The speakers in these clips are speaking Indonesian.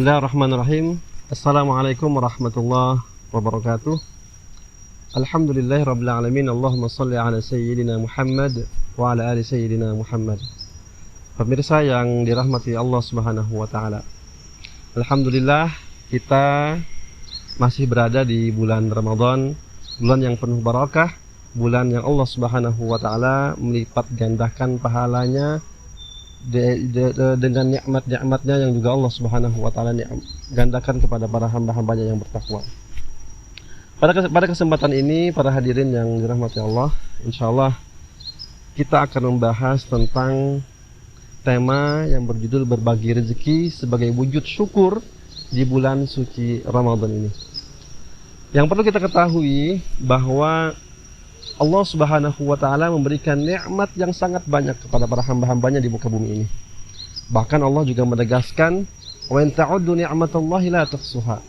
Bismillahirrahmanirrahim. Assalamualaikum warahmatullahi wabarakatuh. Alhamdulillahirabbil alamin. Allahumma shalli ala sayyidina Muhammad wa ala ali sayyidina Muhammad. Pemirsa yang dirahmati Allah Subhanahu wa taala. Alhamdulillah kita masih berada di bulan Ramadan, bulan yang penuh barakah, bulan yang Allah Subhanahu wa taala melipat gandakan pahalanya dengan nikmat-nikmatnya yang juga Allah Subhanahu wa taala gandakan kepada para hamba-hambanya yang bertakwa. Pada kesempatan ini, para hadirin yang dirahmati Allah, insyaallah kita akan membahas tentang tema yang berjudul berbagi rezeki sebagai wujud syukur di bulan suci Ramadan ini. Yang perlu kita ketahui bahwa Allah Subhanahu wa taala memberikan nikmat yang sangat banyak kepada para hamba-hambanya di muka bumi ini. Bahkan Allah juga menegaskan, "Wa in ta'uddu ni'matallahi la tuhsuha."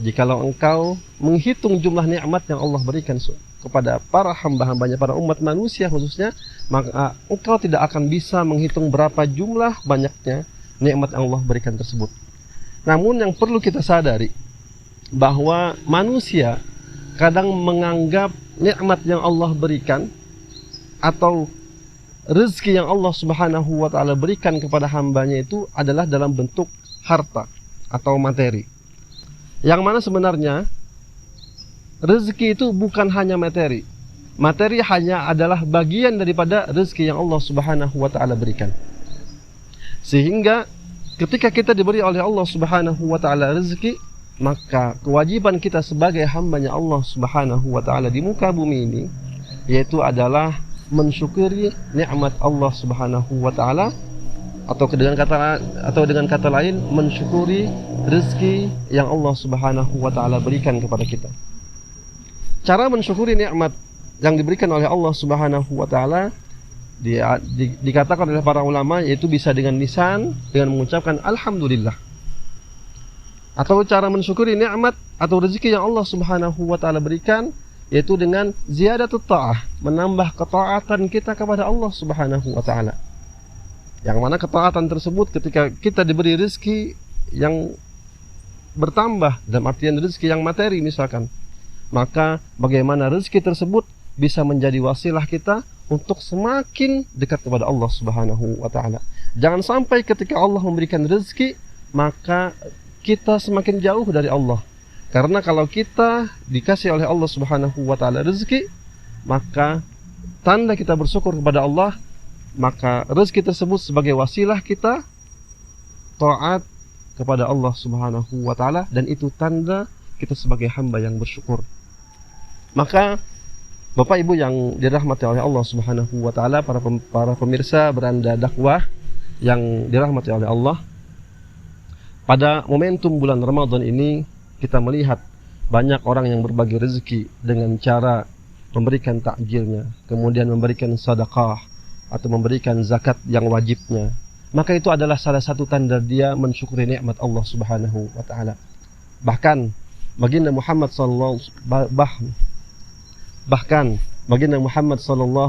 Jikalau engkau menghitung jumlah nikmat yang Allah berikan kepada para hamba-hambanya, para umat manusia khususnya, maka engkau tidak akan bisa menghitung berapa jumlah banyaknya nikmat yang Allah berikan tersebut. Namun yang perlu kita sadari bahwa manusia kadang menganggap nikmat yang Allah berikan atau rezeki yang Allah Subhanahu wa taala berikan kepada hambanya itu adalah dalam bentuk harta atau materi. Yang mana sebenarnya rezeki itu bukan hanya materi. Materi hanya adalah bagian daripada rezeki yang Allah Subhanahu wa taala berikan. Sehingga ketika kita diberi oleh Allah Subhanahu wa taala rezeki, maka kewajiban kita sebagai hambanya Allah Subhanahu wa taala di muka bumi ini yaitu adalah mensyukuri nikmat Allah Subhanahu wa taala, atau dengan kata lain mensyukuri rezeki yang Allah Subhanahu wa taala berikan kepada kita. Cara mensyukuri nikmat yang diberikan oleh Allah Subhanahu wa taala dikatakan oleh para ulama yaitu bisa dengan lisan, dengan mengucapkan alhamdulillah. Atau cara mensyukuri nikmat atau rezeki yang Allah Subhanahu wa taala berikan yaitu dengan ziyadatut ta'ah, menambah ketaatan kita kepada Allah Subhanahu wa taala. Yang mana ketaatan tersebut ketika kita diberi rezeki yang bertambah, dalam artian rezeki yang materi misalkan, maka bagaimana rezeki tersebut bisa menjadi wasilah kita untuk semakin dekat kepada Allah Subhanahu wa taala. Jangan sampai ketika Allah memberikan rezeki maka kita semakin jauh dari Allah. Karena kalau kita dikasih oleh Allah Subhanahu wa taala rezeki, maka tanda kita bersyukur kepada Allah, maka rezeki tersebut sebagai wasilah kita taat kepada Allah Subhanahu wa taala, dan itu tanda kita sebagai hamba yang bersyukur. Maka Bapak Ibu yang dirahmati oleh Allah Subhanahu wa taala, para pemirsa beranda dakwah yang dirahmati oleh Allah, pada momentum bulan Ramadan ini kita melihat banyak orang yang berbagi rezeki dengan cara memberikan takjilnya, kemudian memberikan sedekah atau memberikan zakat yang wajibnya. Maka itu adalah salah satu tanda dia mensyukuri nikmat Allah Subhanahu wa taala. Bahkan baginda Muhammad sallallahu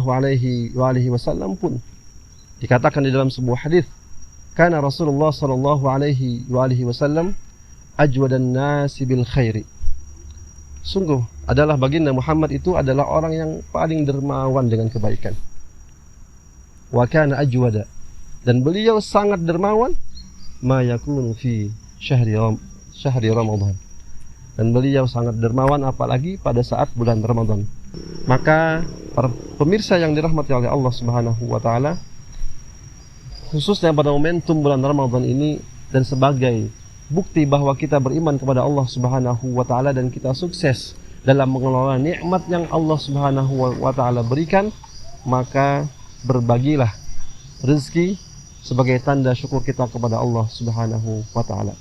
alaihi wasallam pun dikatakan di dalam sebuah hadis, kana Rasulullah sallallahu alaihi wasallam ajwadan nasi bil khairi. Sungguh adalah baginda Muhammad itu adalah orang yang paling dermawan dengan kebaikan. Wa kana ajwada, dan beliau sangat dermawan ma yakunu fi syahri Ramadan. Dan beliau sangat dermawan apalagi pada saat bulan Ramadan. Maka para pemirsa yang dirahmati oleh Allah Subhanahu wa taala, khususnya pada momentum bulan Ramadan ini, dan sebagai bukti bahwa kita beriman kepada Allah Subhanahu wa taala dan kita sukses dalam mengelola nikmat yang Allah Subhanahu wa taala berikan, maka berbagilah rezeki sebagai tanda syukur kita kepada Allah Subhanahu wa taala.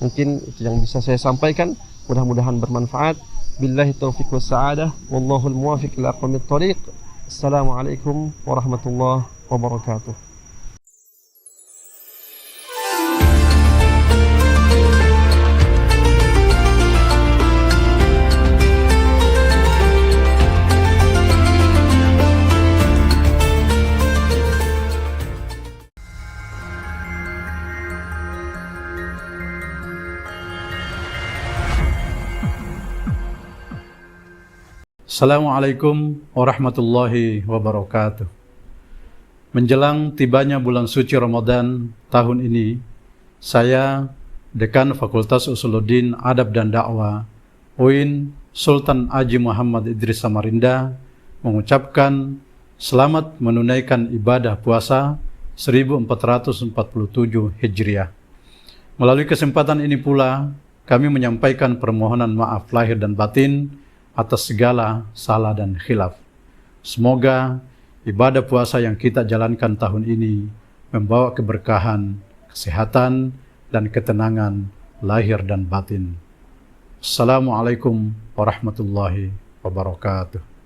Mungkin itu yang bisa saya sampaikan, mudah-mudahan bermanfaat. Billahi taufiq was sa'adah, wallahul muwaffiq ila aqwamit thoriq. Assalamualaikum warahmatullahi wabarakatuh. Assalamualaikum warahmatullahi wabarakatuh. Menjelang tibanya bulan suci Ramadan tahun ini, saya, Dekan Fakultas Usuluddin Adab dan Dakwah, UIN Sultan Haji Muhammad Idris Samarinda, mengucapkan selamat menunaikan ibadah puasa 1447 Hijriah. Melalui kesempatan ini pula, kami menyampaikan permohonan maaf lahir dan batin atas segala salah dan khilaf. Semoga ibadah puasa yang kita jalankan tahun ini membawa keberkahan, kesehatan, dan ketenangan lahir dan batin. Assalamualaikum warahmatullahi wabarakatuh.